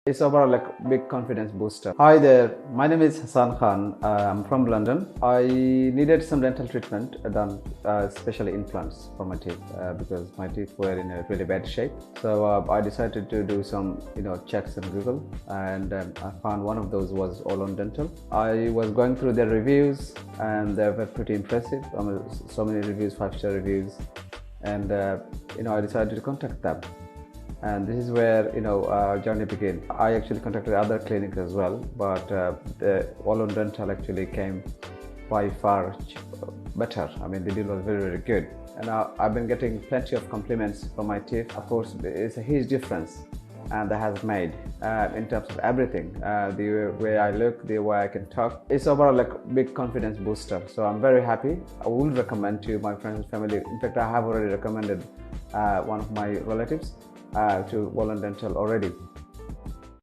It's overall like big confidence booster. Hi there, my name is Hassan Khan. I'm from London. I needed some dental treatment done, especially implants for my teeth because my teeth were in a really bad shape. So I decided to do some checks on Google, and I found one of those was All On Dental. I was going through their reviews, and they were pretty impressive. So many reviews, 5-star reviews, and I decided to contact them. And this is where our journey began. I actually contacted other clinics as well, but the All On Dental actually came by far better. I mean, the deal was very good, and I've been getting plenty of compliments from my teeth. Of course, it's a huge difference, and that has made in terms of everything, the way I look, the way I can talk. It's overall like big confidence booster. So I'm very happy. I would recommend to my friends and family. In fact, I have already recommended one of my relatives to All On Dental already.